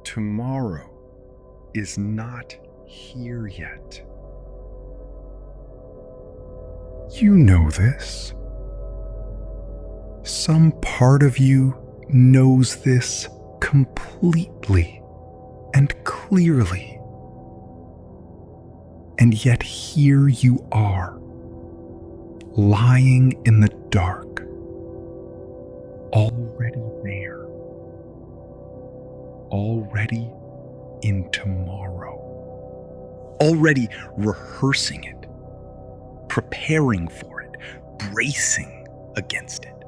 Tomorrow is not here yet. You know this. Some part of you knows this completely and clearly. And yet here you are, lying in the dark, already there, already in tomorrow, already rehearsing it, preparing for it, bracing against it,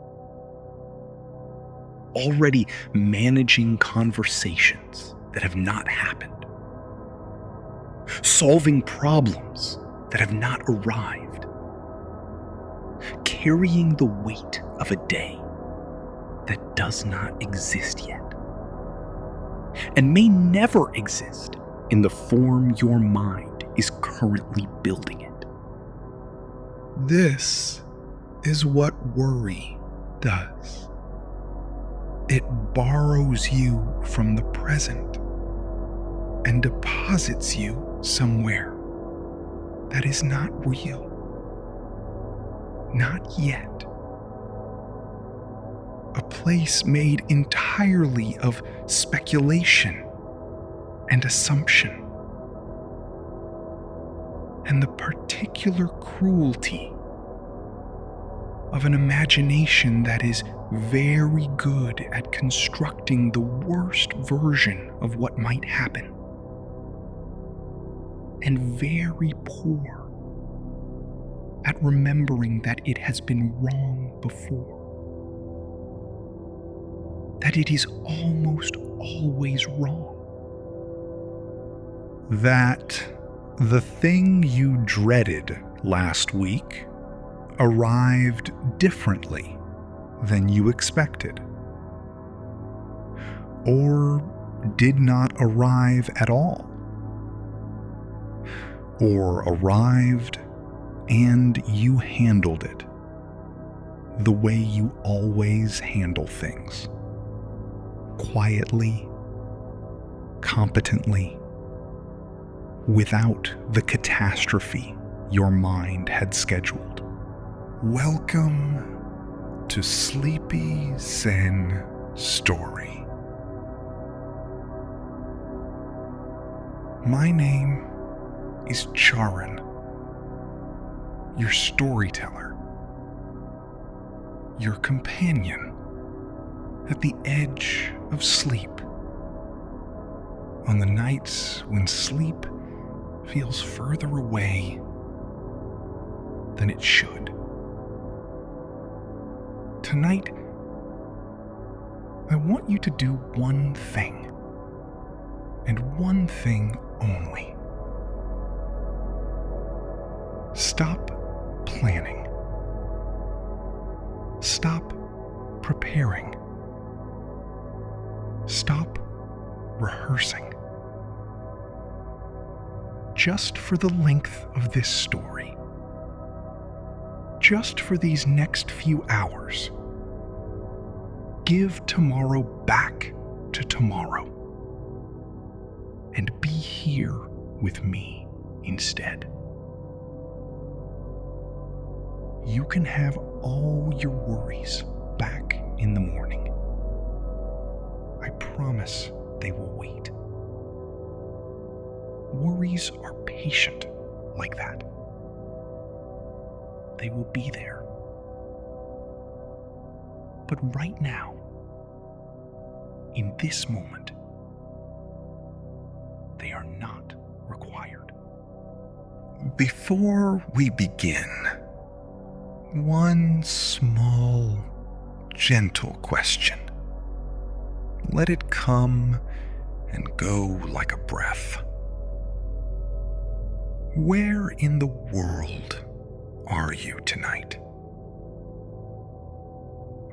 already managing conversations that have not happened, solving problems that have not arrived, carrying the weight of a day that does not exist yet, and may never exist in the form your mind is currently building it. This is what worry does. It borrows you from the present and deposits you somewhere that is not real. Not yet. A place made entirely of speculation and assumption, and the particular cruelty of an imagination that is very good at constructing the worst version of what might happen, and very poor at remembering that it has been wrong before, that it is almost always wrong, that the thing you dreaded last week arrived differently than you expected, or did not arrive at all, or arrived and you handled it the way you always handle things, quietly, competently, without the catastrophe your mind had scheduled. Welcome to Sleepy Zen Story. My name is Charon, your storyteller, your companion at the edge of sleep, on the nights when sleep feels further away than it should. Tonight, I want you to do one thing, and one thing only. Stop planning. Stop preparing. Stop rehearsing. Just for the length of this story, just for these next few hours, give tomorrow back to tomorrow and be here with me instead. You can have all your worries back in the morning. I promise they will wait. Worries are patient like that. They will be there. But right now, in this moment, they are not required. Before we begin, one small, gentle question. Let it come and go like a breath. Where in the world are you tonight?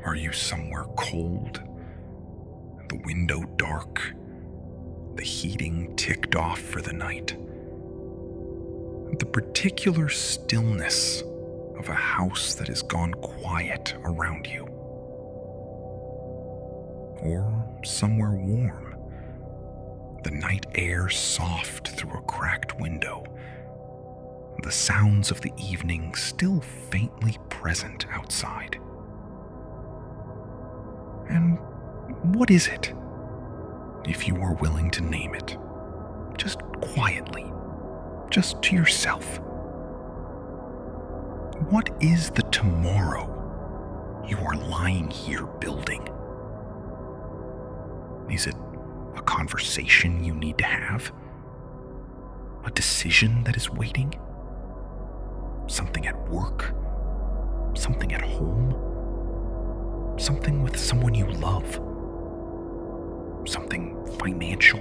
Are you somewhere cold, the window dark, the heating ticked off for the night? The particular stillness of a house that has gone quiet around you? Or somewhere warm, the night air soft through a cracked window, the sounds of the evening still faintly present outside. And what is it? If you are willing to name it, just quietly, just to yourself. What is the tomorrow you are lying here building? Is it a conversation you need to have? A decision that is waiting? Something at work? Something at home? Something with someone you love? Something financial?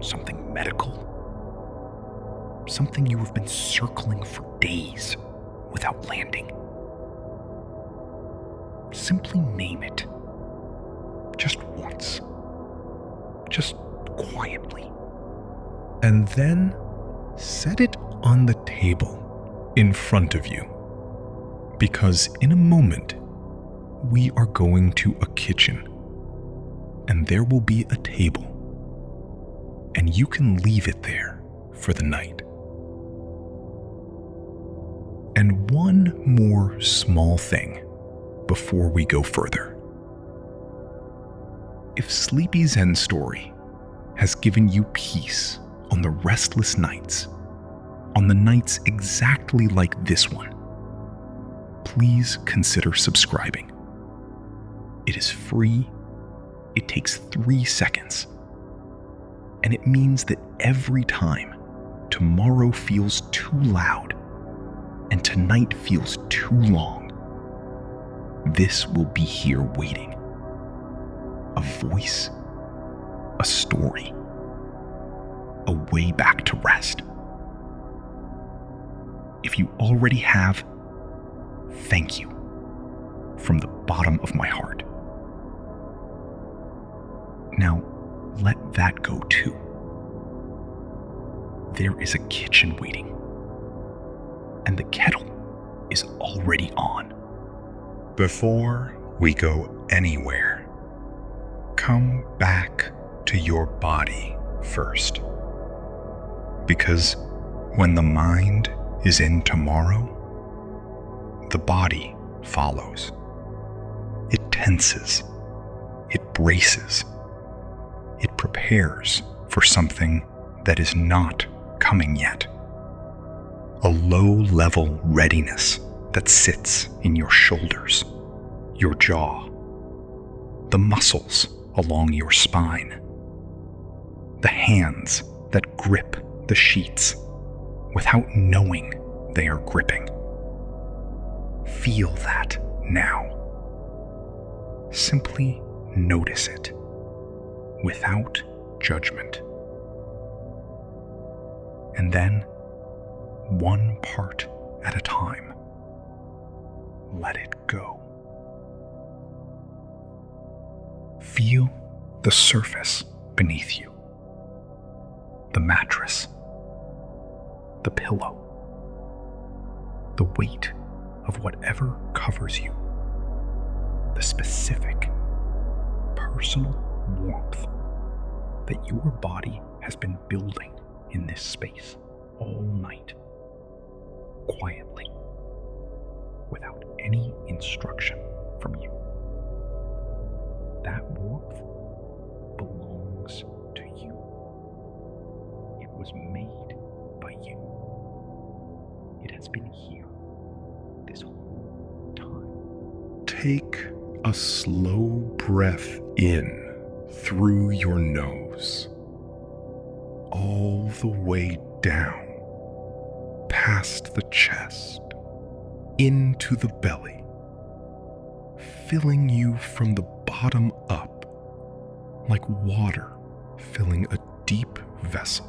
Something medical? Something you have been circling for days without landing? Simply name it. Just once. Just quietly. And then set it on the table in front of you. Because in a moment, we are going to a kitchen. And there will be a table. And you can leave it there for the night. And one more small thing before we go further. If Sleepy Zen Story has given you peace on the restless nights, on the nights exactly like this one, please consider subscribing. It is free, it takes 3 seconds, and it means that every time tomorrow feels too loud and tonight feels too long, this will be here waiting. A voice, a story, a way back to rest. If you already have, thank you from the bottom of my heart. Now, let that go too. There is a kitchen waiting, and the kettle is already on. Before we go anywhere, come back to your body first. Because when the mind is in tomorrow, the body follows. It tenses, it braces, it prepares for something that is not coming yet. A low-level readiness that sits in your shoulders, your jaw, the muscles along your spine, the hands that grip the sheets without knowing they are gripping. Feel that now. Simply notice it without judgment. And then, one part at a time, let it go. Feel the surface beneath you, the mattress, the pillow, the weight of whatever covers you, the specific, personal warmth that your body has been building in this space all night, quietly, without any instruction from you. That warmth belongs to you. It was made by you. It has been here this whole time. Take a slow breath in through your nose, all the way down, past the chest, into the belly, filling you from the bottom up, like water filling a deep vessel.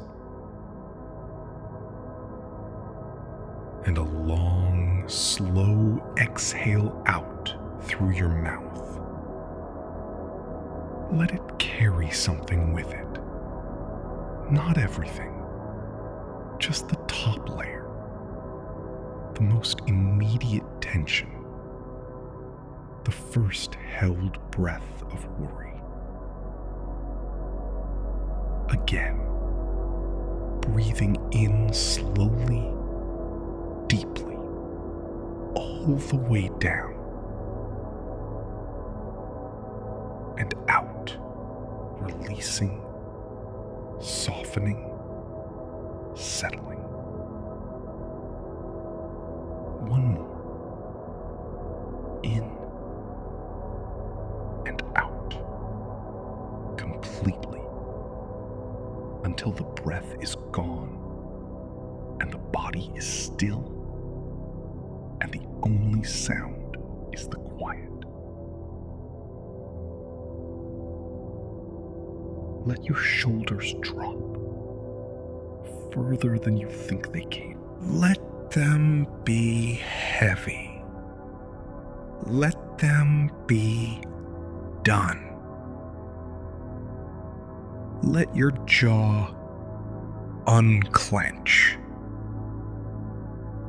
And a long, slow exhale out through your mouth. Let it carry something with it. Not everything, just the top layer, the most immediate tension, the first held breath of worry. again, breathing in slowly, deeply, all the way down, and out, releasing, softening, settling. One more. In and out, completely, until the breath is gone and the body is still, and the only sound is the quiet. Let your shoulders drop further than you think they can. Let them be heavy. Let them be done. Let your jaw unclench.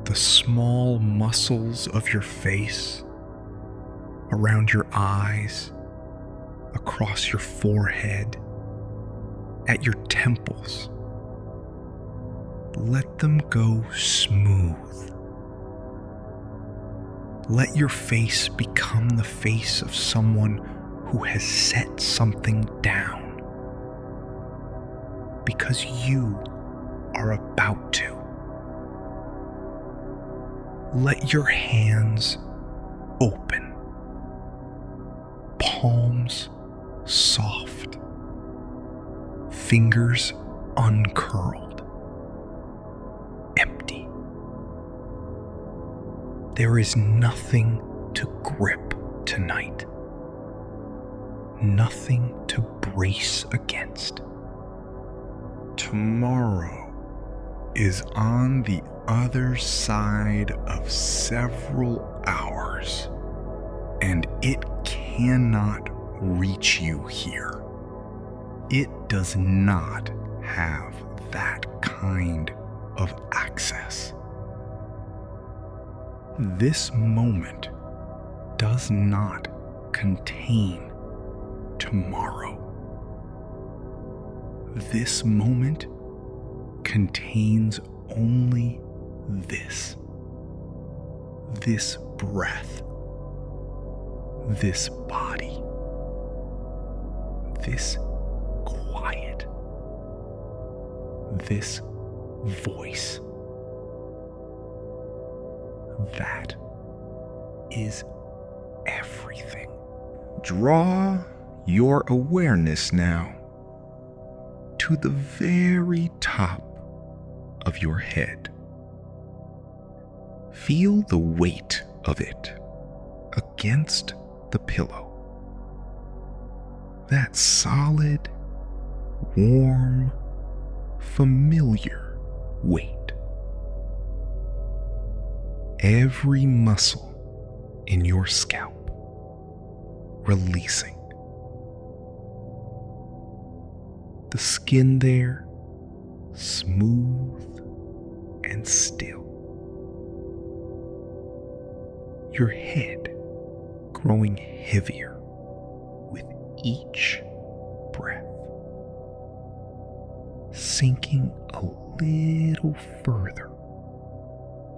The small muscles of your face, around your eyes, across your forehead, at your temples. Let them go smooth. Let your face become the face of someone who has set something down, because you are about to. Let your hands open, palms soft, fingers uncurled, empty. There is nothing to grip tonight, nothing to brace against. Tomorrow is on the other side of several hours, and it cannot reach you here. It does not have that kind of access. This moment does not contain tomorrow. This moment contains only this breath, this body, this quiet, this voice. That is everything. Draw your awareness now to the very top of your head. Feel the weight of it against the pillow. That solid, warm, familiar weight. Every muscle in your scalp releasing. The skin there smooth and still. Your head growing heavier with each breath, sinking a little further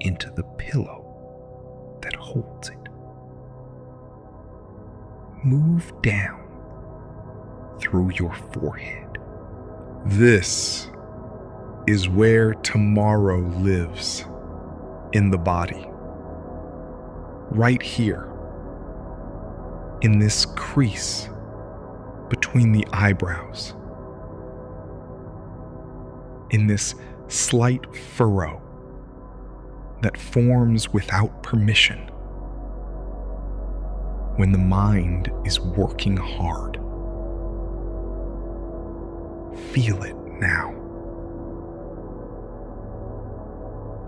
into the pillow that holds it. Move down through your forehead. This is where tomorrow lives in the body. Right here, in this crease between the eyebrows, in this slight furrow that forms without permission when the mind is working hard. Feel it now.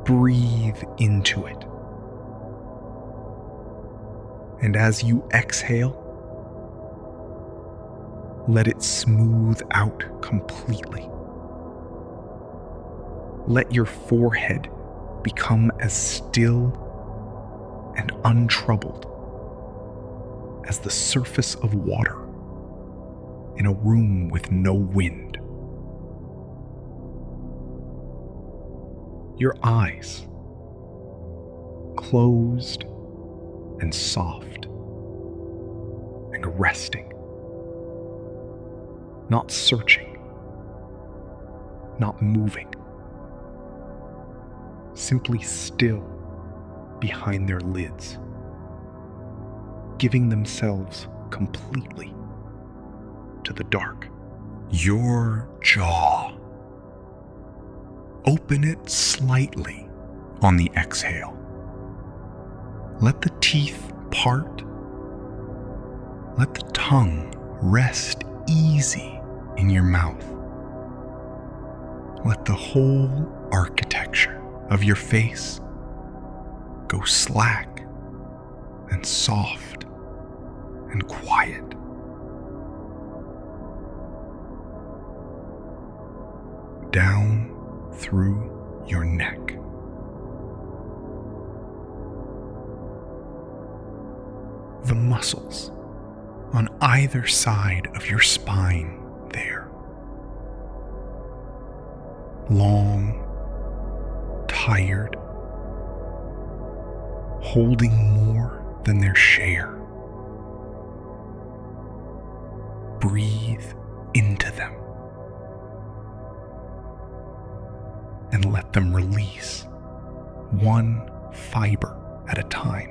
Breathe into it. And as you exhale, let it smooth out completely. Let your forehead become as still and untroubled as the surface of water in a room with no wind. Your eyes closed and soft and resting, not searching, not moving, simply still behind their lids, giving themselves completely to the dark. Your jaw. Open it slightly on the exhale. Let the teeth part. Let the tongue rest easy in your mouth. Let the whole architecture of your face go slack and soft and quiet. Down through your neck. The muscles on either side of your spine there. Long, tired, holding more than their share. Breathe into them and let them release one fiber at a time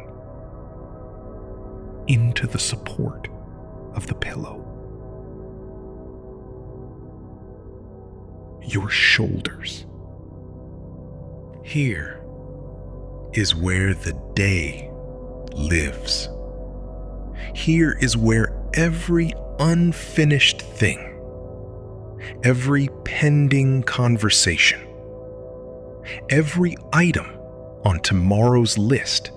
into the support of the pillow. Your shoulders. Here is where the day lives. Here is where every unfinished thing, every pending conversation, every item on tomorrow's list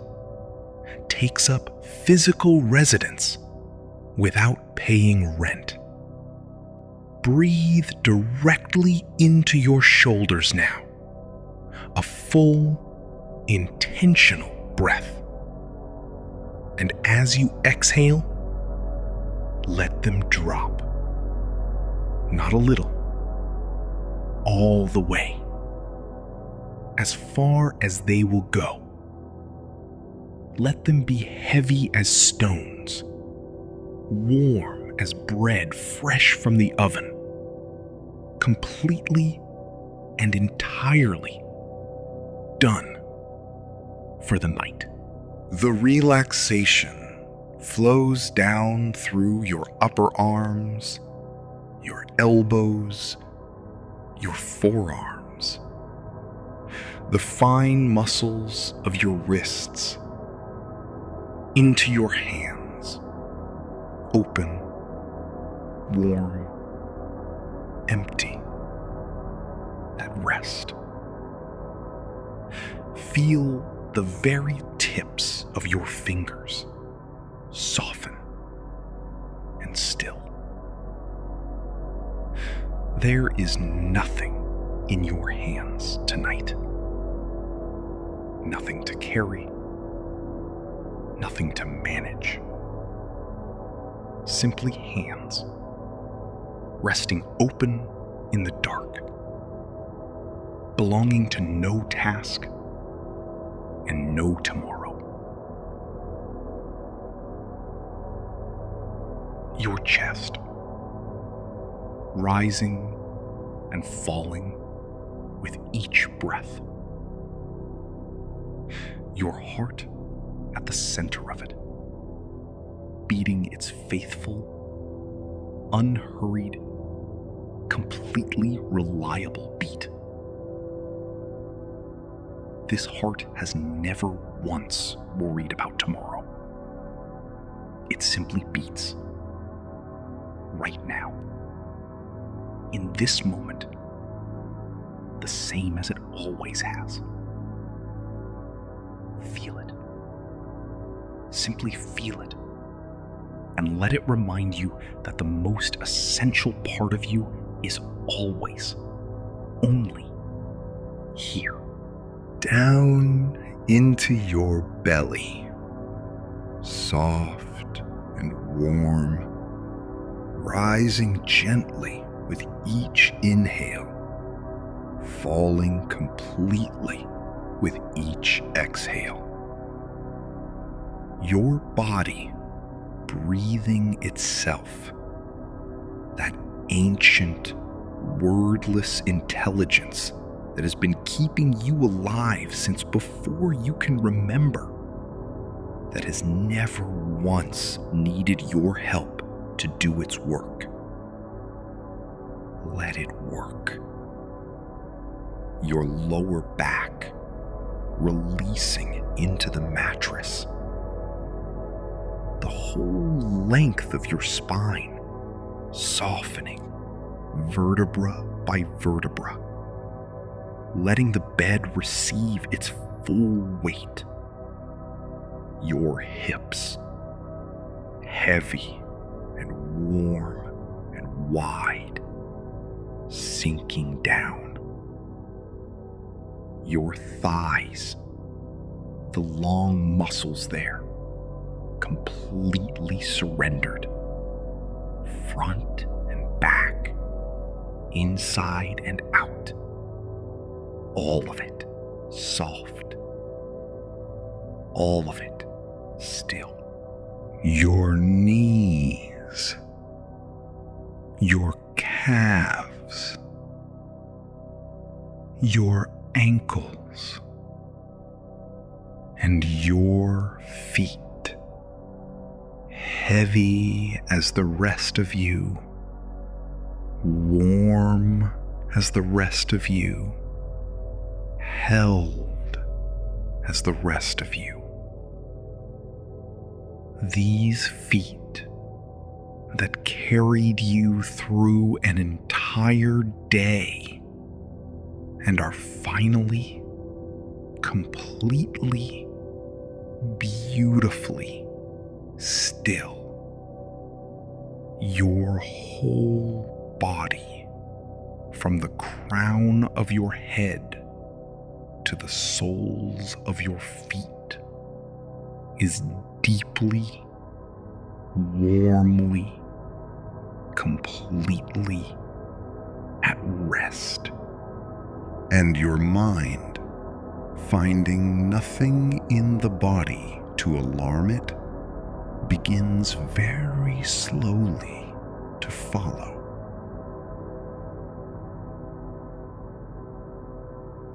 takes up physical residence without paying rent. Breathe directly into your shoulders now. A full, intentional breath. And as you exhale, let them drop. Not a little. All the way. As far as they will go. Let them be heavy as stones, warm as bread fresh from the oven, completely and entirely done for the night. The relaxation flows down through your upper arms, your elbows, your forearms, the fine muscles of your wrists, into your hands, open, warm, empty, at rest. Feel the very tips of your fingers soften and still. There is nothing in your hands tonight. Nothing to carry. Nothing to manage. Simply hands, resting open in the dark, belonging to no task and no tomorrow. Your chest, rising and falling with each breath. Your heart at the center of it, beating its faithful, unhurried, completely reliable beat. This heart has never once worried about tomorrow. It simply beats. Right now. In this moment. The same as it always has. Feel it. Simply feel it. And let it remind you that the most essential part of you is always, only here. Down into your belly. Soft and warm, rising gently with each inhale, falling completely with each exhale. Your body breathing itself, that ancient, wordless intelligence that has been keeping you alive since before you can remember, that has never once needed your help to do its work. Let it work. Your lower back releasing into the mattress. The whole length of your spine softening vertebra by vertebra, letting the bed receive its full weight. Your hips, heavy and warm and wide, sinking down. Your thighs, the long muscles there, completely surrendered, front and back, inside and out, all of it soft, all of it still. Your knees, your calves, your ankles, and your feet, heavy as the rest of you, warm as the rest of you, held as the rest of you. These feet that carried you through an entire day and are finally, completely, beautifully still. Your whole body, from the crown of your head to the soles of your feet, is deeply, warmly, completely at rest. And your mind, finding nothing in the body to alarm it, begins very slowly to follow.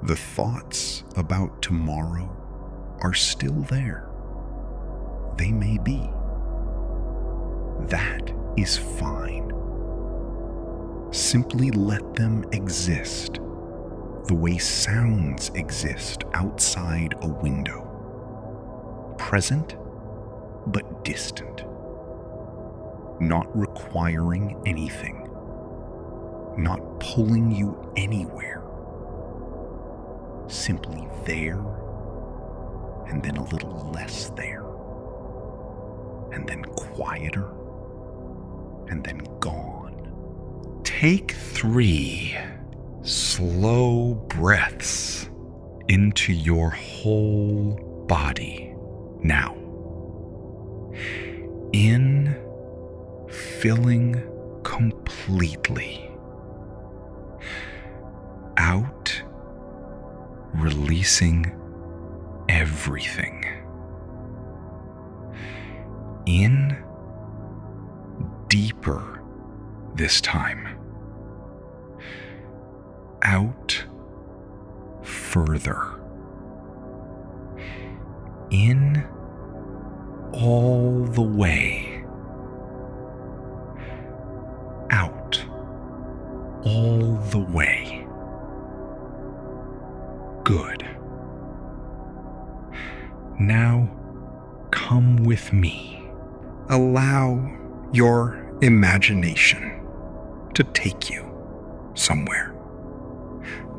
The thoughts about tomorrow are still there. They may be. That is fine. Simply let them exist the way sounds exist outside a window. Present, but distant. Not requiring anything. Not pulling you anywhere. Simply there, and then a little less there. And then quieter, and then gone. Take 3 slow breaths into your whole body now. In, filling completely. Out, releasing everything. In, deeper this time. Out, further. In, all the way. Out, all the way. Good. Now, come with me. Allow your imagination to take you somewhere.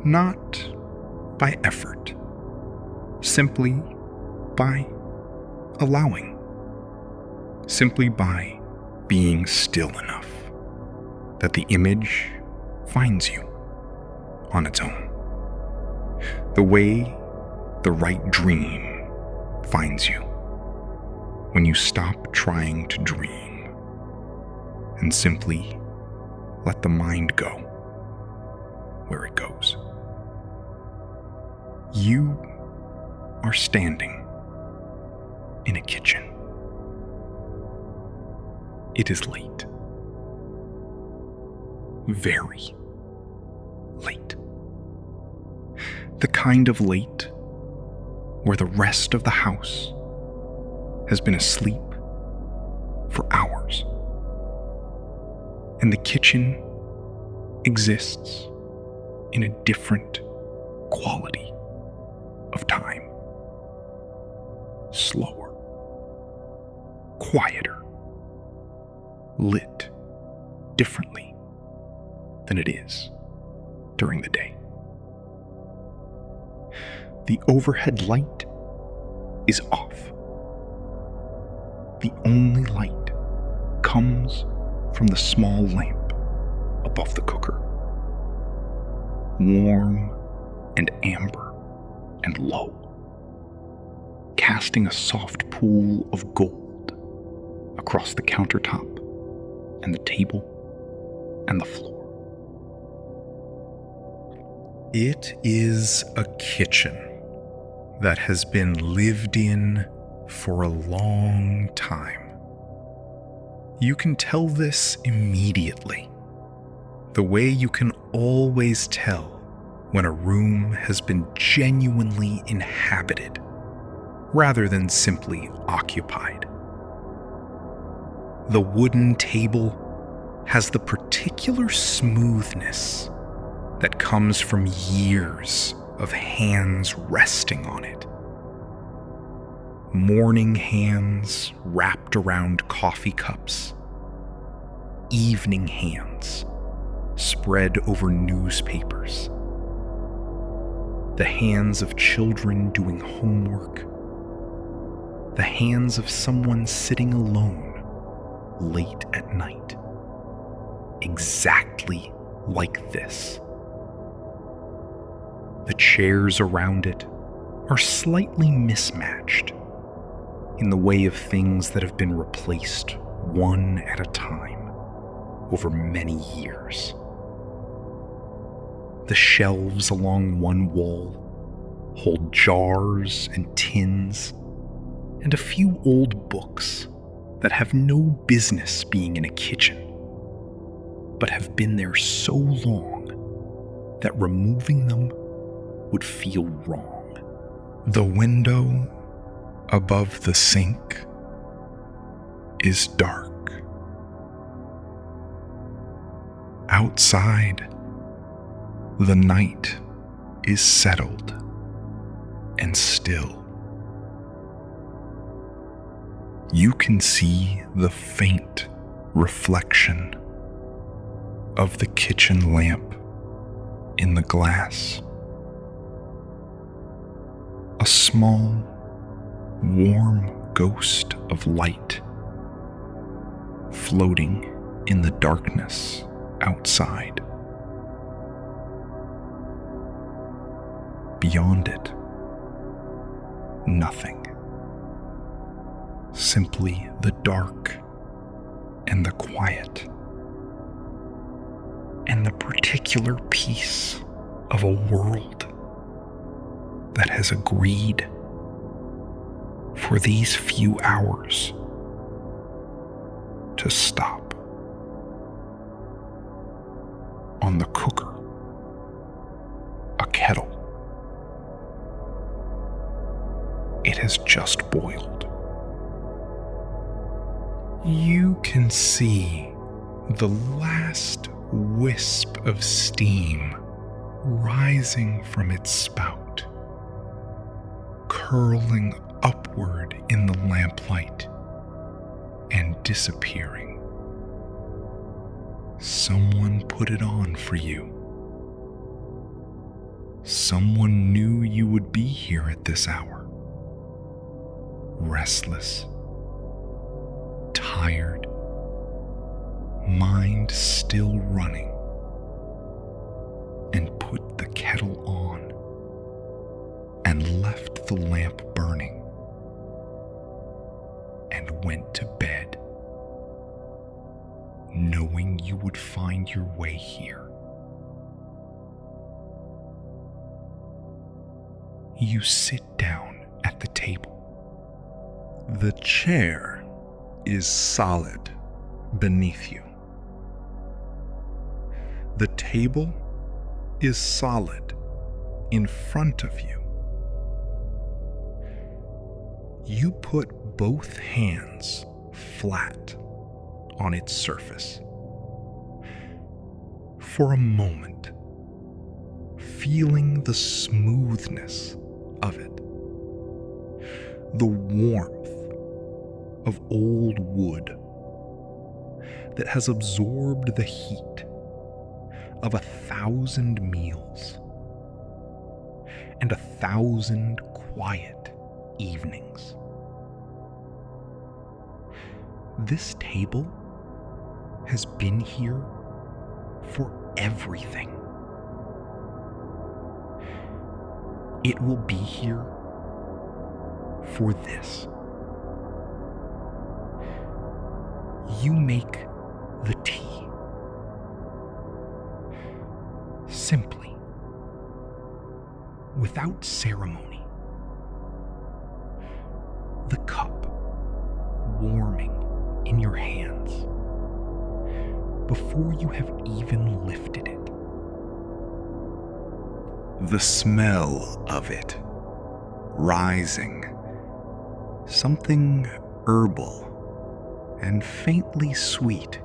Not by effort, simply by allowing, simply by being still enough that the image finds you on its own. The way the right dream finds you when you stop trying to dream and simply let the mind go where it goes. You are standing in a kitchen. It is late. Very late. The kind of late where the rest of the house has been asleep for hours, and the kitchen exists in a different quality of time. Slower, quieter, lit differently than it is during the day. The overhead light is off. The only light comes from the small lamp above the cooker. Warm and amber and low, casting a soft pool of gold across the countertop and the table and the floor. It is a kitchen that has been lived in for a long time. You can tell this immediately, the way you can always tell when a room has been genuinely inhabited rather than simply occupied. The wooden table has the particular smoothness that comes from years of hands resting on it. Morning hands wrapped around coffee cups, evening hands spread over newspapers, the hands of children doing homework, the hands of someone sitting alone late at night, exactly like this. The chairs around it are slightly mismatched in the way of things that have been replaced one at a time over many years. The shelves along one wall hold jars and tins and a few old books that have no business being in a kitchen, but have been there so long that removing them would feel wrong. The window above the sink is dark. Outside, the night is settled and still. You can see the faint reflection of the kitchen lamp in the glass. A small, warm ghost of light floating in the darkness outside. Beyond it, nothing. Simply the dark and the quiet, and the particular piece of a world that has agreed for these few hours to stop. On the cooker, a kettle. It has just boiled. You can see the last wisp of steam rising from its spout, curling upward in the lamplight and disappearing. Someone put it on for you. Someone knew you would be here at this hour. Restless, tired, mind still running, and put the kettle on and left the lamp burning and went to bed, knowing you would find your way here. You sit down at the table. The chair is solid beneath you. The table is solid in front of you. You put both hands flat on its surface. For a moment, feeling the smoothness of it, the warmth of old wood that has absorbed the heat of 1,000 meals and 1,000 quiet evenings. This table has been here for everything. It will be here for this. You make the tea. Simply, without ceremony. The cup warming in your hands before you have even lifted it. The smell of it rising, something herbal and faintly sweet,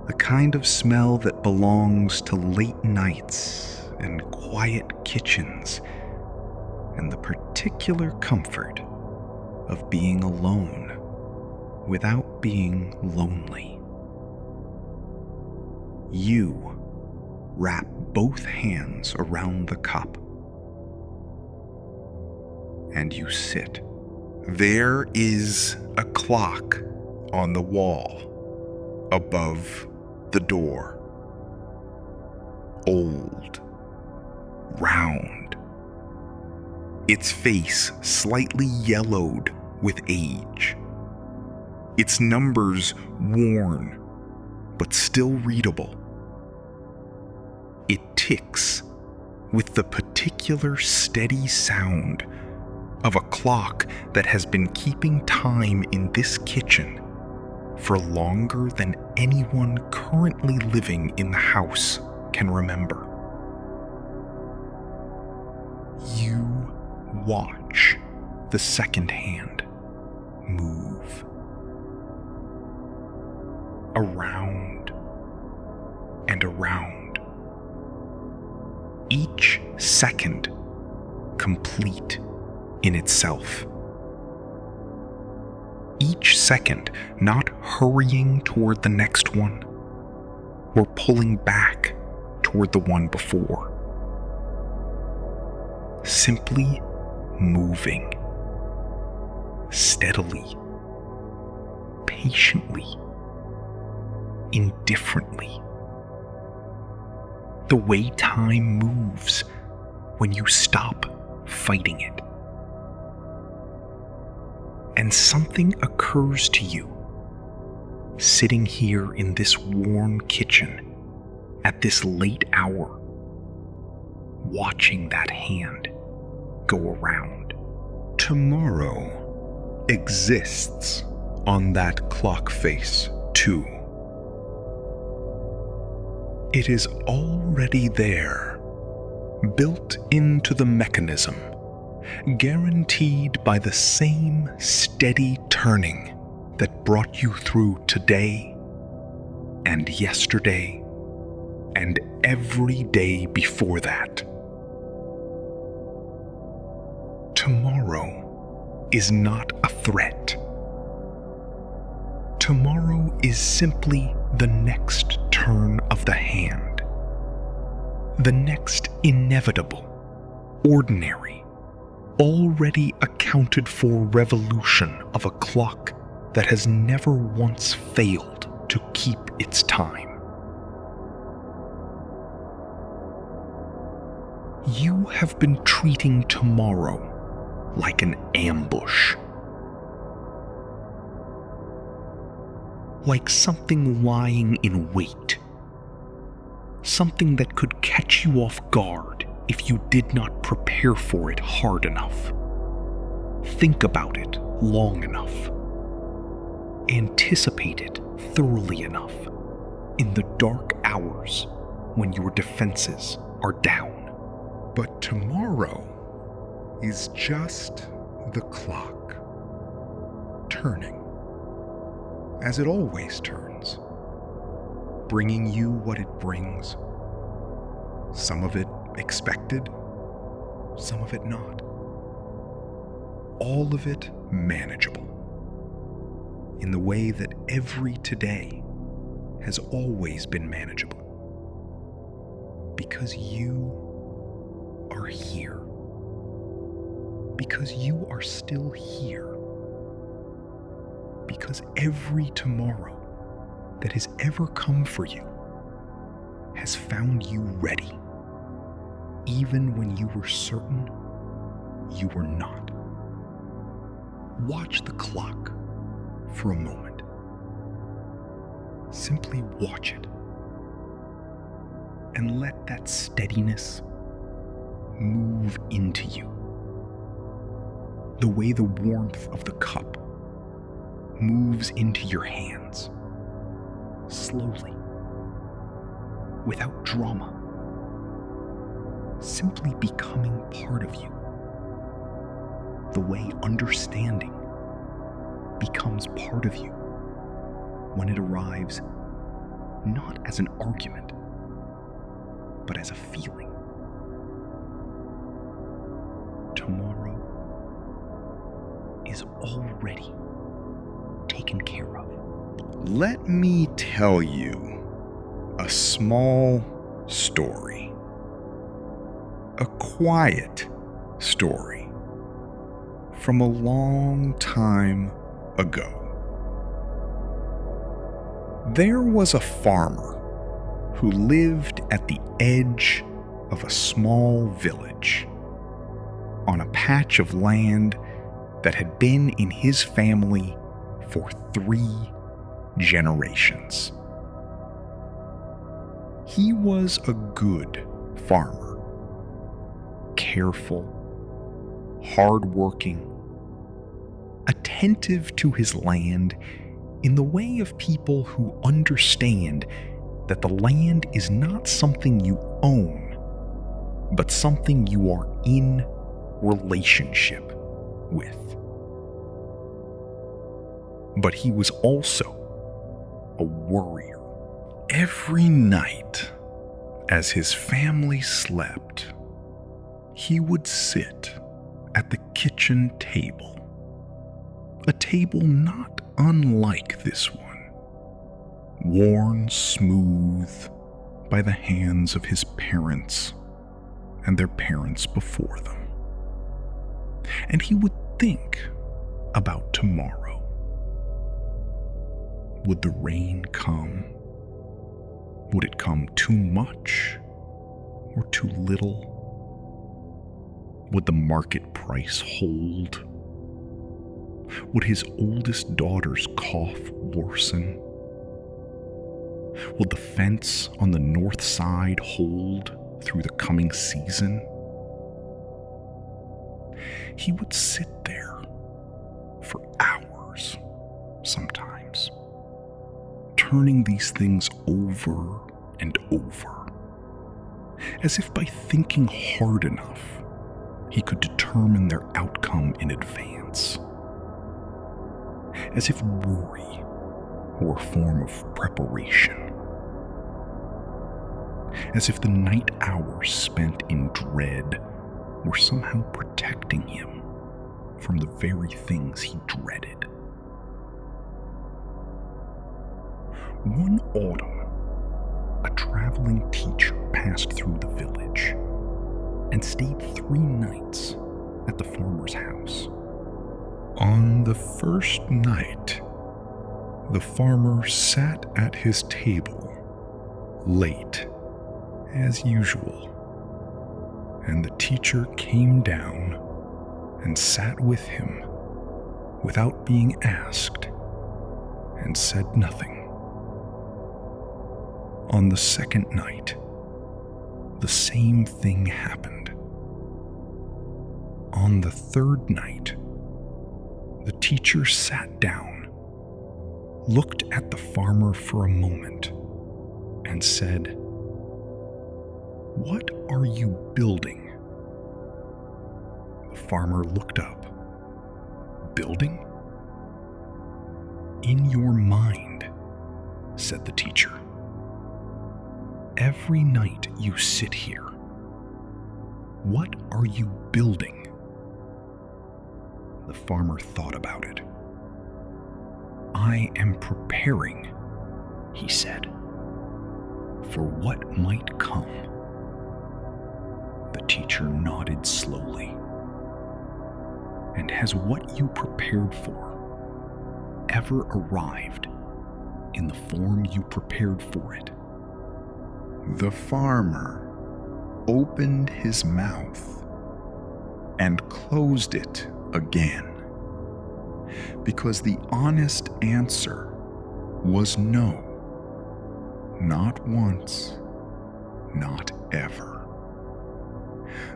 the kind of smell that belongs to late nights and quiet kitchens, and the particular comfort of being alone without being lonely. You wrap both hands around the cup, and you sit. There is a clock on the wall above the door. Old, round, its face slightly yellowed with age, its numbers worn but still readable. It ticks with the particular steady sound of a clock that has been keeping time in this kitchen for longer than anyone currently living in the house can remember. You watch the second hand move around and around, each second complete in itself. Each second not hurrying toward the next one or pulling back toward the one before. Simply moving, steadily, patiently, indifferently. The way time moves when you stop fighting it. And something occurs to you, sitting here in this warm kitchen at this late hour, watching that hand go around. Tomorrow exists on that clock face, too. It is already there, built into the mechanism, guaranteed by the same steady turning that brought you through today and yesterday and every day before that. Tomorrow is not a threat. Tomorrow is simply the next turn of the hand, the next inevitable, ordinary, already accounted for revolution of a clock that has never once failed to keep its time. You have been treating tomorrow like an ambush, like something lying in wait, something that could catch you off guard if you did not prepare for it hard enough, think about it long enough, anticipate it thoroughly enough in the dark hours when your defenses are down. But tomorrow is just the clock turning, as it always turns, bringing you what it brings. Some of it expected, some of it not. All of it manageable, in the way that every today has always been manageable. Because you are here. Because you are still here. Because every tomorrow that has ever come for you has found you ready, even when you were certain you were not. Watch the clock for a moment. Simply watch it. And let that steadiness move into you. The way the warmth of the cup moves into your hands. Slowly. Without drama. Simply becoming part of you. The way understanding becomes part of you when it arrives not as an argument, but as a feeling. Tomorrow is already taken care of. Let me tell you a small story. A quiet story from a long time ago. There was a farmer who lived at the edge of a small village on a patch of land that had been in his family for 3 generations. He was a good farmer, careful, hardworking, attentive to his land in the way of people who understand that the land is not something you own, but something you are in relationship with. But he was also a worrier. Every night, as his family slept, he would sit at the kitchen table. A table not unlike this one, worn smooth by the hands of his parents and their parents before them. And he would think about tomorrow. Would the rain come? Would it come too much or too little? Would the market price hold? Would his oldest daughter's cough worsen? Would the fence on the north side hold through the coming season? He would sit there for hours, sometimes, turning these things over and over, as if by thinking hard enough, he could determine their outcome in advance. As if worry were a form of preparation. As if the night hours spent in dread were somehow protecting him from the very things he dreaded. One autumn, a traveling teacher passed through the village and stayed 3 nights at the farmer's house. On the first night, the farmer sat at his table, late, as usual, and the teacher came down and sat with him without being asked and said nothing. On the second night, the same thing happened. On the third night, the teacher sat down, looked at the farmer for a moment, and said, "What are you building?" The farmer looked up. "Building?" "In your mind," said the teacher. "Every night you sit here. What are you building?" The farmer thought about it. "I am preparing," he said, "for what might come." The teacher nodded slowly. "And has what you prepared for ever arrived in the form you prepared for it?" The farmer opened his mouth and closed it again, because the honest answer was no. Not once, not ever.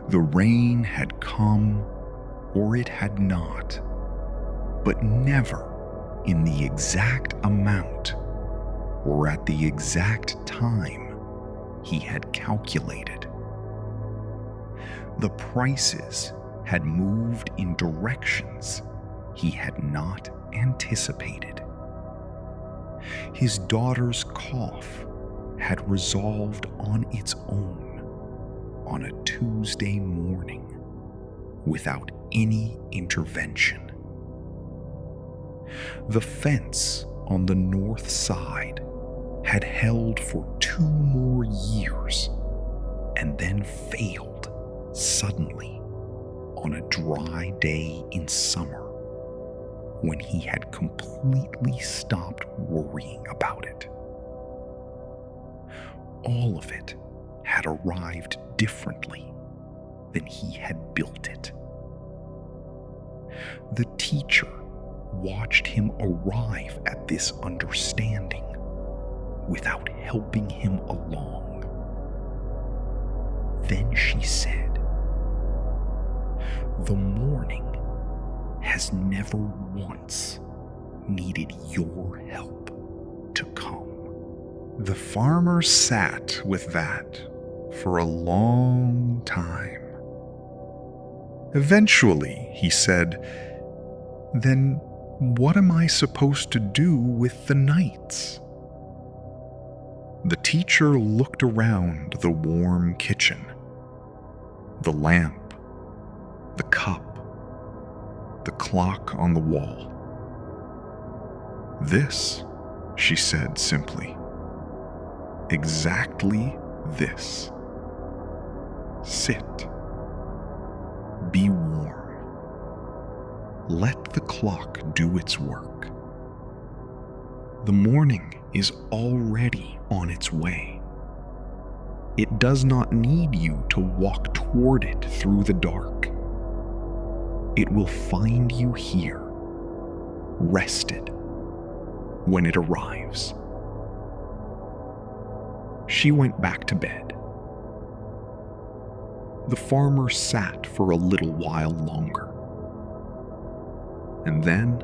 The rain had come or it had not, but never in the exact amount or at the exact time he had calculated. The prices had moved in directions he had not anticipated. His daughter's cough had resolved on its own on a Tuesday morning without any intervention. The fence on the north side had held for 2 more years and then failed suddenly on a dry day in summer when he had completely stopped worrying about it. All of it had arrived differently than he had built it. The teacher watched him arrive at this understanding without helping him along. Then she said, "The morning has never once needed your help to come." The farmer sat with that for a long time. Eventually, he said, "Then what am I supposed to do with the nights?" The teacher looked around the warm kitchen, the lamp, the cup, the clock on the wall. "This," she said simply. "Exactly this. Sit. Be warm. Let the clock do its work. The morning is already on its way. It does not need you to walk toward it through the dark. It will find you here, rested, when it arrives." She went back to bed. The farmer sat for a little while longer. And then,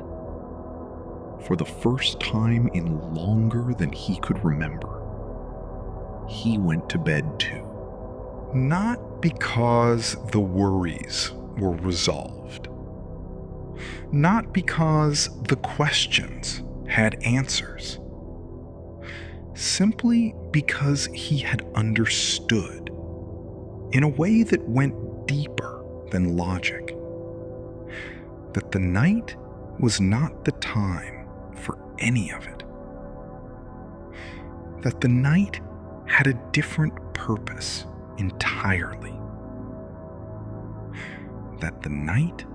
for the first time in longer than he could remember, he went to bed too. Not because the worries were resolved. Not because the questions had answers. Simply because he had understood, in a way that went deeper than logic, that the night was not the time for any of it. That the night had a different purpose entirely. That the night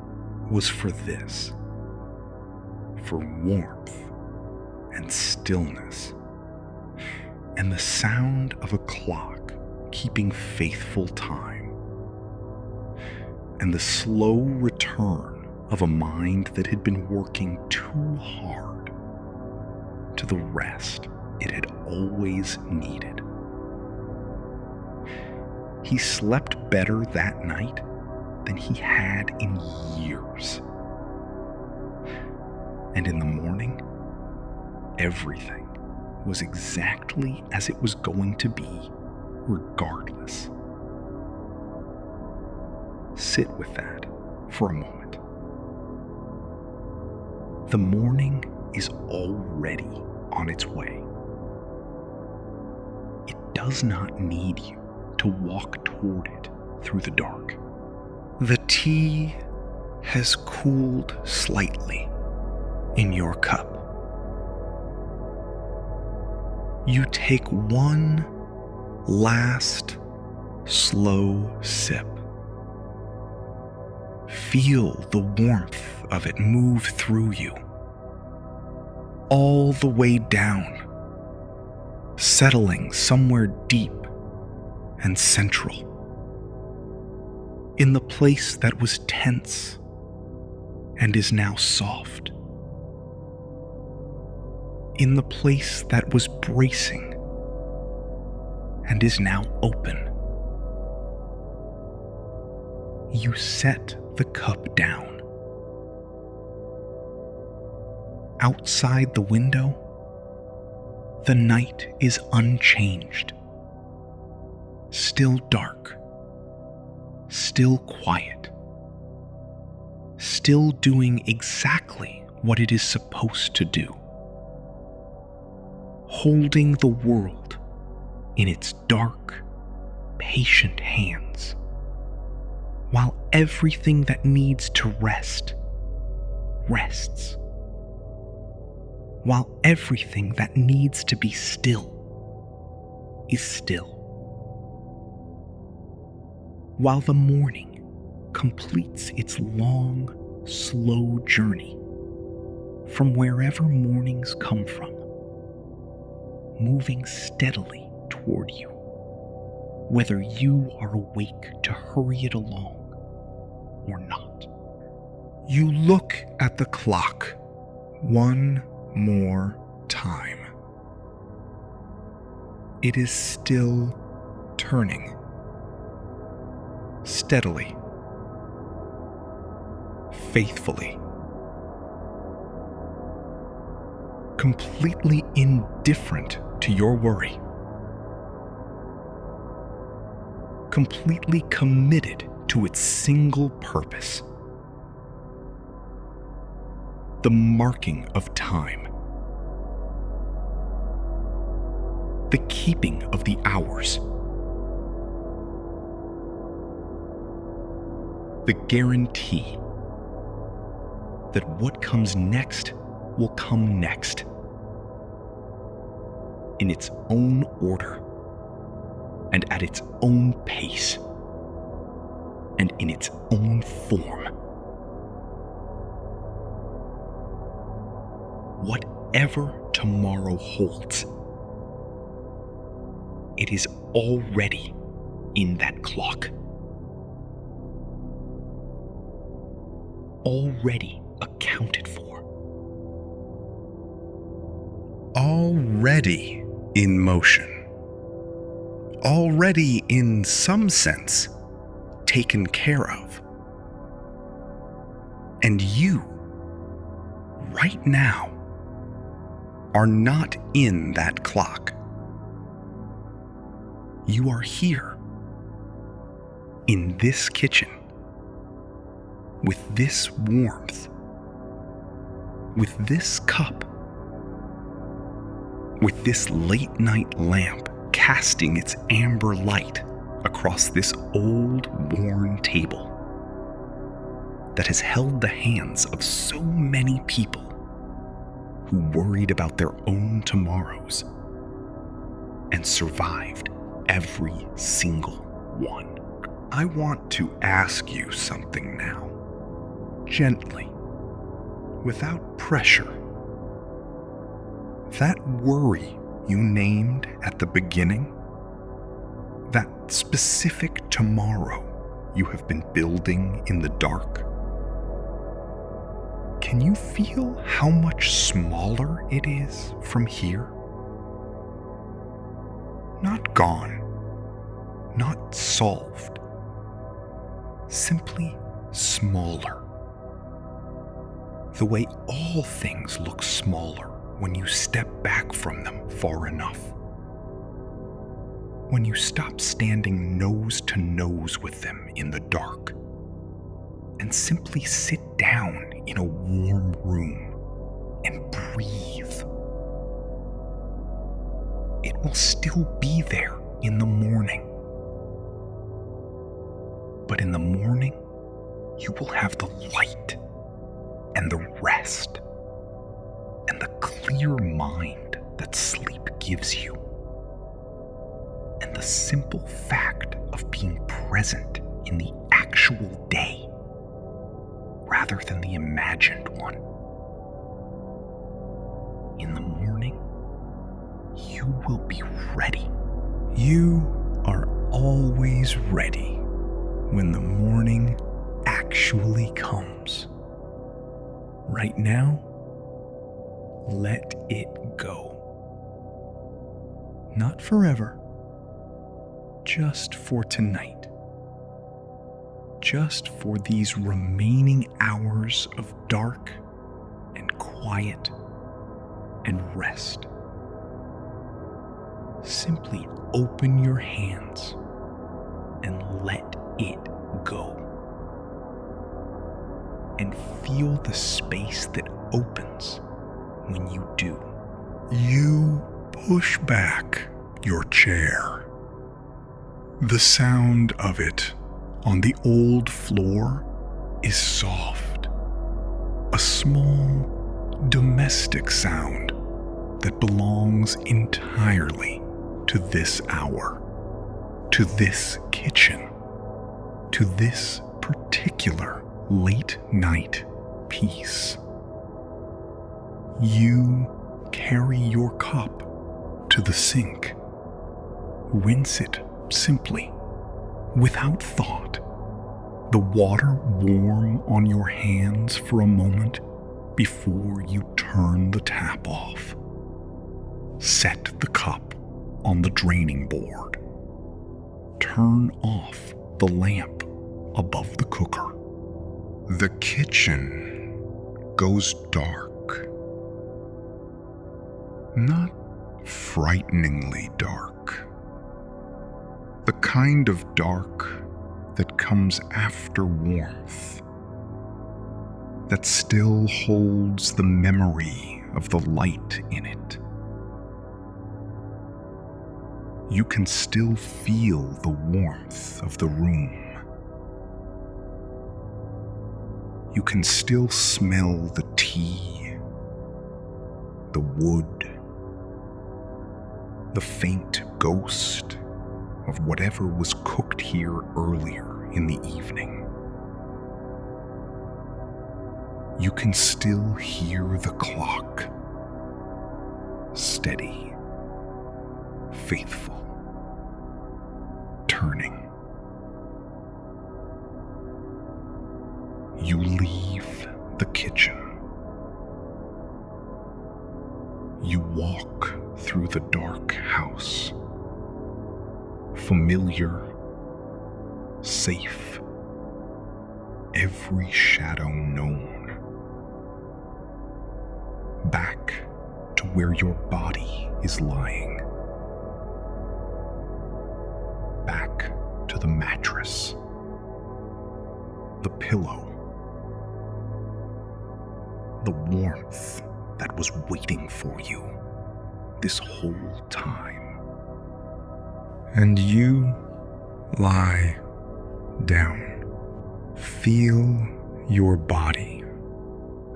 was for this, for warmth and stillness, and the sound of a clock keeping faithful time, and the slow return of a mind that had been working too hard to the rest it had always needed. He slept better that night than he had in years. And in the morning, everything was exactly as it was going to be, regardless. Sit with that for a moment. The morning is already on its way. It does not need you to walk toward it through the dark. The tea has cooled slightly in your cup. You take one last slow sip. Feel the warmth of it move through you, all the way down, settling somewhere deep and central, in the place that was tense and is now soft, in the place that was bracing and is now open. You set the cup down. Outside the window, the night is unchanged. Still dark. Still quiet. Still doing exactly what it is supposed to do. Holding the world in its dark, patient hands, while everything that needs to rest, rests. While everything that needs to be still is still. While the morning completes its long, slow journey from wherever mornings come from, moving steadily toward you, whether you are awake to hurry it along or not. You look at the clock one more time. It is still turning, steadily, faithfully, completely indifferent to your worry, completely committed to its single purpose: the marking of time, the keeping of the hours, the guarantee that what comes next will come next, in its own order and at its own pace and in its own form. Whatever tomorrow holds, it is already in that clock. Already accounted for. Already in motion. Already, in some sense, taken care of. And you, right now, are not in that clock. You are here, in this kitchen, with this warmth, with this cup, with this late night lamp casting its amber light across this old, worn table that has held the hands of so many people who worried about their own tomorrows and survived every single one. I want to ask you something now, gently, without pressure. That worry you named at the beginning, that specific tomorrow you have been building in the dark, can you feel how much smaller it is from here? Not gone, not solved, simply smaller. The way all things look smaller when you step back from them far enough. When you stop standing nose to nose with them in the dark and simply sit down in a warm room and breathe. It will still be there in the morning. But in the morning, you will have the light and the rest and the clear mind that sleep gives you, and the simple fact of being present in the actual day rather than the imagined one. In the morning, you will be ready. You are always ready when the morning actually comes. Right now, let it go. Not forever, just for tonight. Just for these remaining hours of dark and quiet and rest. Simply open your hands and let it go. And feel the space that opens when you do. You push back your chair. The sound of it on the old floor is soft. A small, domestic sound that belongs entirely to this hour, to this kitchen, to this particular late night piece. You carry your cup to the sink. Rinse it simply, without thought. The water warm on your hands for a moment before you turn the tap off. Set the cup on the draining board. Turn off the lamp above the cooker. The kitchen goes dark. Not frighteningly dark. The kind of dark that comes after warmth, that still holds the memory of the light in it. You can still feel the warmth of the room. You can still smell the tea, the wood, the faint ghost of whatever was cooked here earlier in the evening. You can still hear the clock, steady, faithful, turning. You leave the kitchen. You walk through the dark house. Familiar, safe, every shadow known. Back to where your body is lying. Back to the mattress, the pillow, the warmth that was waiting for you this whole time. And you lie down. Feel your body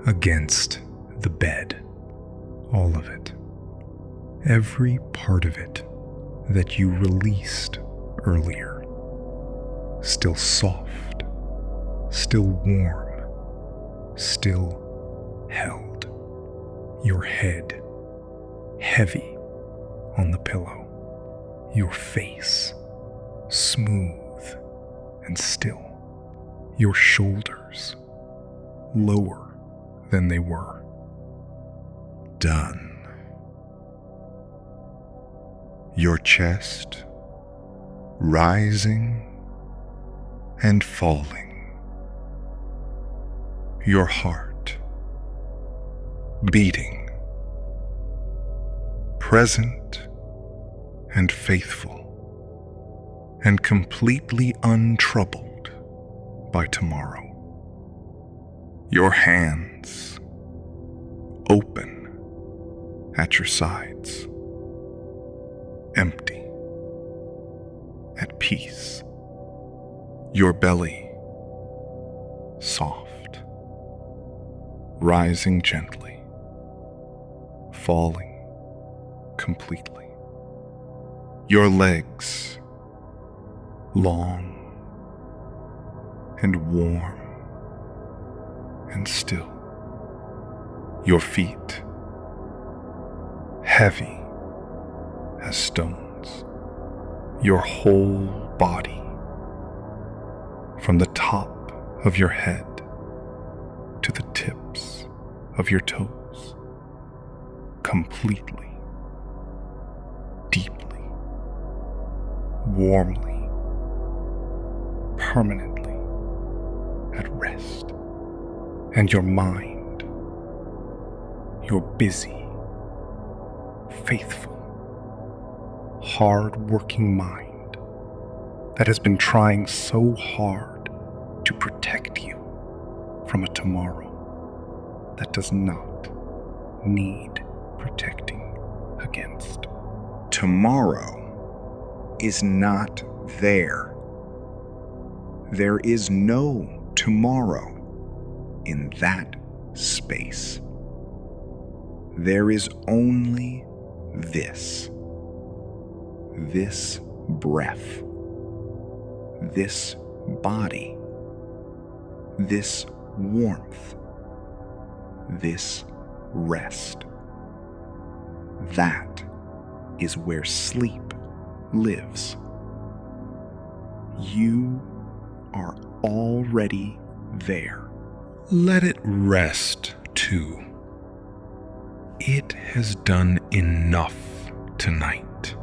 against the bed. All of it. Every part of it that you released earlier. Still soft. Still warm. Still held. Your head heavy on the pillow. Your face smooth and still. Your shoulders lower than they were. Done. Your chest rising and falling. Your heart beating, present and faithful, and completely untroubled by tomorrow. Your hands open at your sides, empty, at peace. Your belly soft, rising gently, falling completely. Your legs long and warm and still. Your feet heavy as stones. Your whole body, from the top of your head to the tips of your toes, completely, deeply, warmly, permanently at rest. And your mind, your busy, faithful, hard-working mind that has been trying so hard to protect you from a tomorrow that does not need protecting against. Tomorrow is not there. There is no tomorrow in that space. There is only this breath, this body, this warmth, this rest. That is where sleep lives. You are already there. Let it rest, too. It has done enough tonight.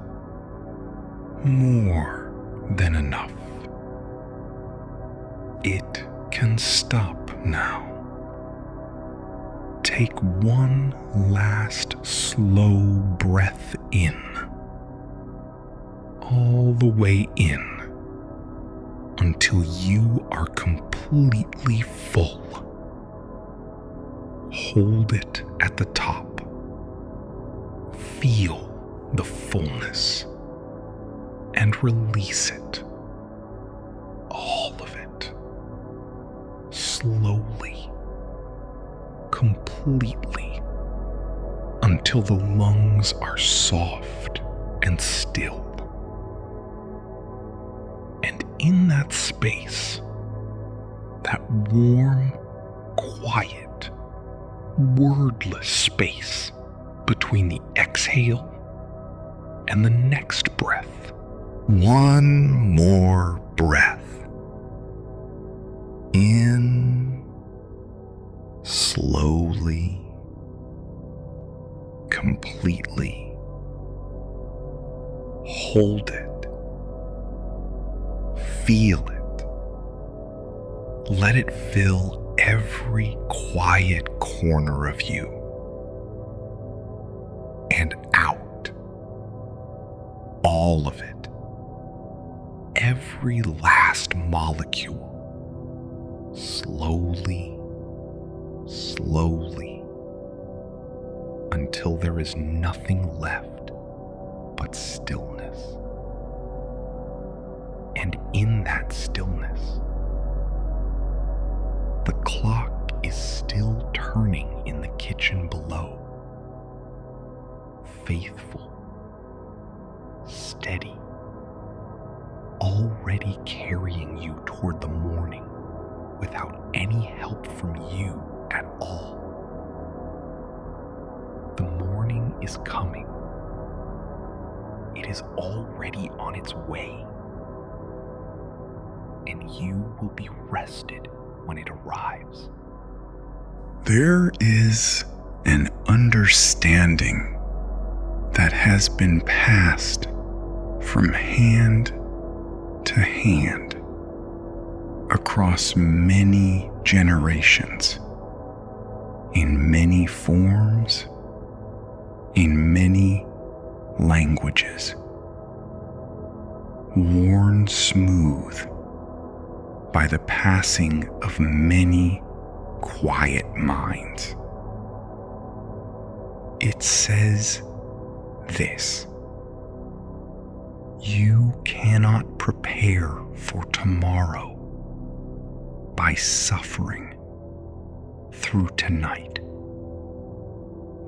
More than enough. It can stop now. Take one last slow breath in. All the way in until you are completely full. Hold it at the top. Feel the fullness and release it. All of it. Slowly. Completely. Until the lungs are soft and still. And in that space, that warm, quiet, wordless space between the exhale and the next breath. One more breath. In, slowly, completely. Hold it. Feel it. Let it fill every quiet corner of you and out. All of it. Every last molecule. Slowly, slowly, until there is nothing left but stillness. And in that stillness, the clock is still turning in the kitchen below. Faithful, steady, already carrying you toward the morning without any help from you at all. The morning is coming. It is already on its way. And you will be rested when it arrives. There is an understanding that has been passed from hand to hand across many generations, in many forms, in many languages, worn smooth by the passing of many quiet minds. It says this: you cannot prepare for tomorrow by suffering through tonight.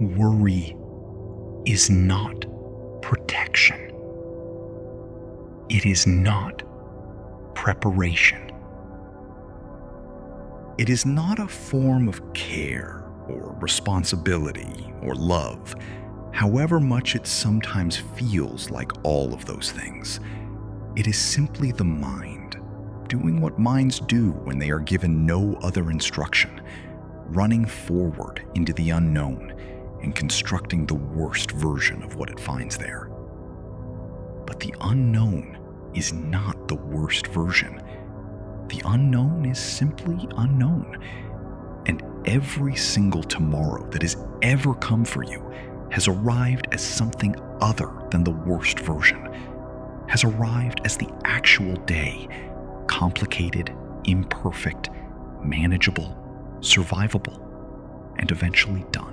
Worry is not protection. It is not preparation. It is not a form of care or responsibility or love, however much it sometimes feels like all of those things. It is simply the mind doing what minds do when they are given no other instruction, running forward into the unknown and constructing the worst version of what it finds there. But the unknown is not the worst version. The unknown is simply unknown. And every single tomorrow that has ever come for you has arrived as something other than the worst version, has arrived as the actual day, complicated, imperfect, manageable, survivable, and eventually done.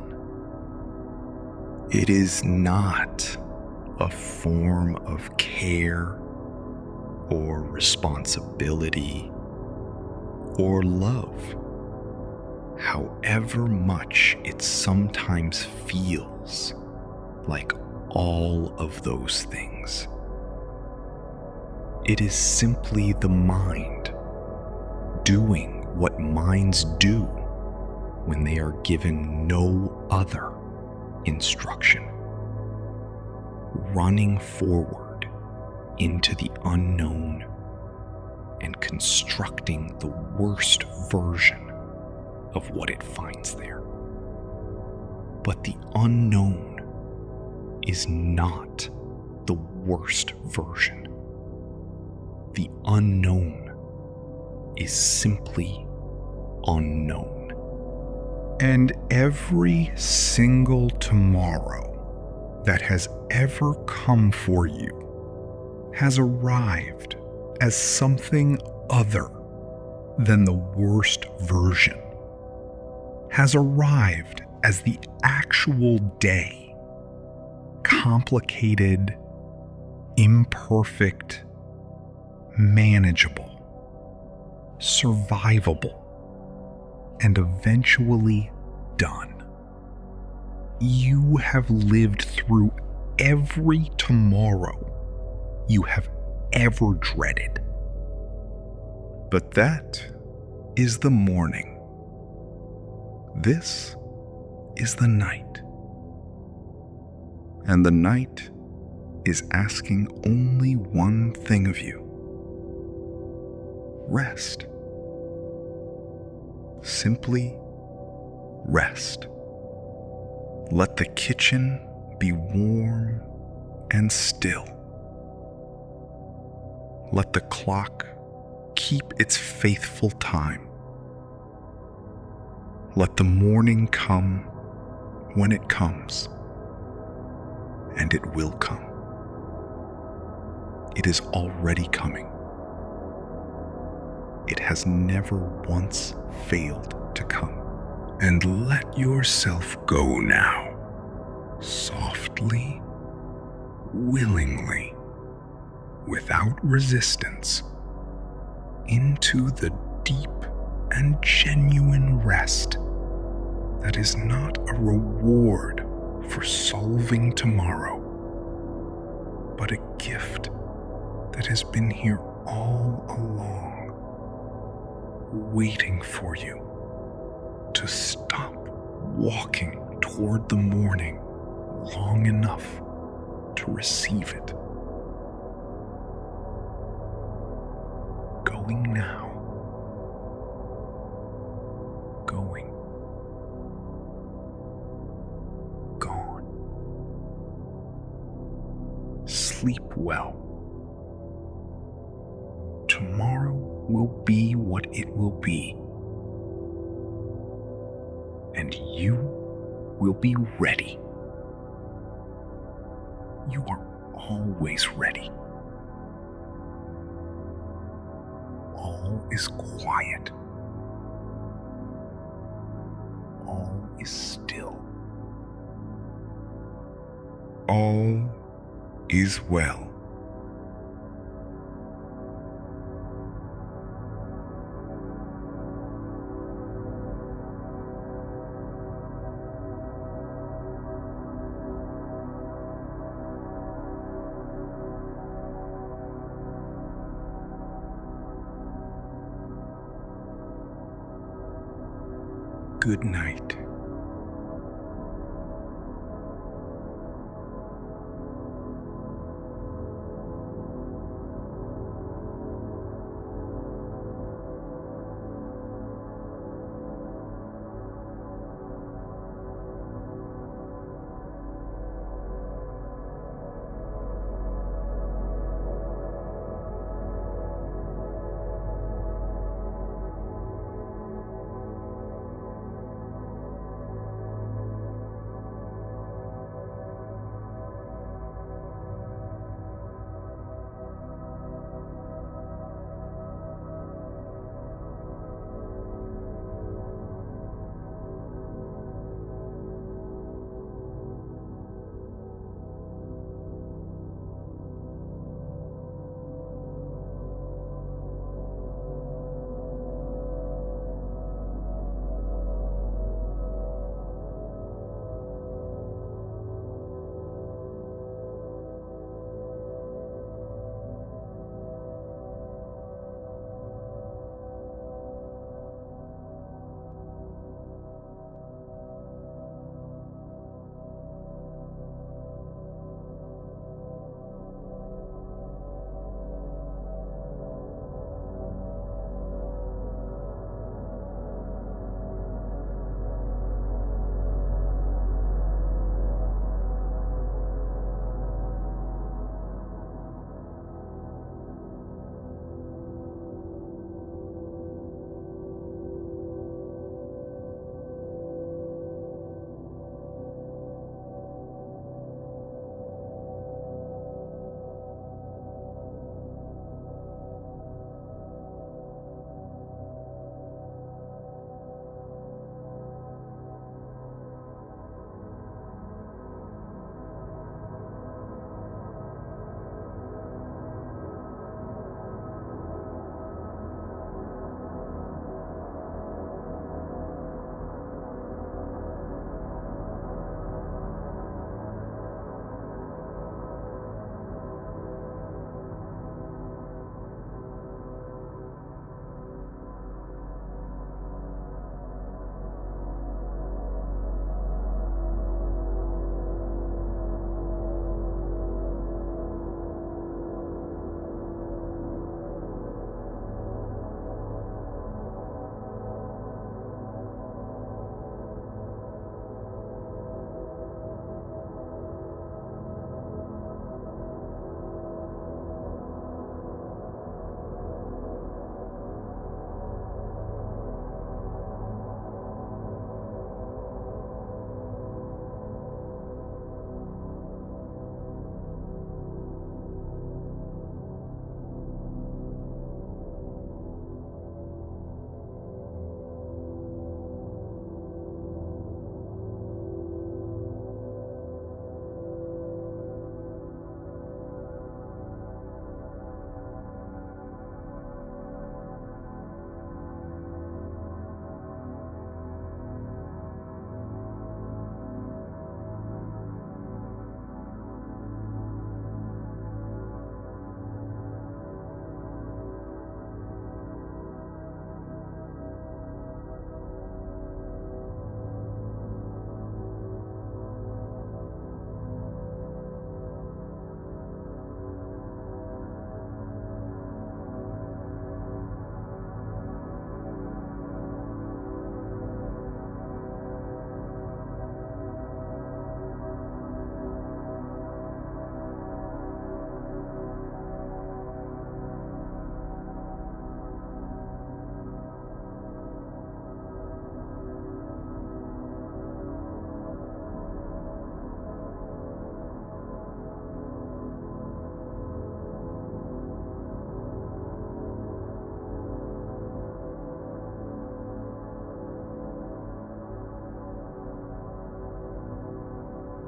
It is not a form of care or responsibility or love, however much it sometimes feels like all of those things. It is simply the mind doing what minds do when they are given no other instruction, running forward into the unknown and constructing the worst version of what it finds there. But the unknown is not the worst version. The unknown is simply unknown. And every single tomorrow that has ever come for you has arrived as something other than the worst version, has arrived as the actual day, complicated, imperfect, manageable, survivable, and eventually done. You have lived through every tomorrow you have ever dreaded. But that is the morning. This is the night. And the night is asking only one thing of you: rest. Simply rest. Let the kitchen be warm and still. Let the clock keep its faithful time. Let the morning come when it comes, and it will come. It is already coming. It has never once failed to come. And let yourself go now, softly, willingly, without resistance, into the deep and genuine rest that is not a reward for solving tomorrow, but a gift that has been here all along, waiting for you to stop walking toward the morning long enough to receive it. Going now. Going. Gone. Sleep well. tomorrow will be what it will be. And you will be ready. You are always ready. All is quiet. All is still. All is well. Good night.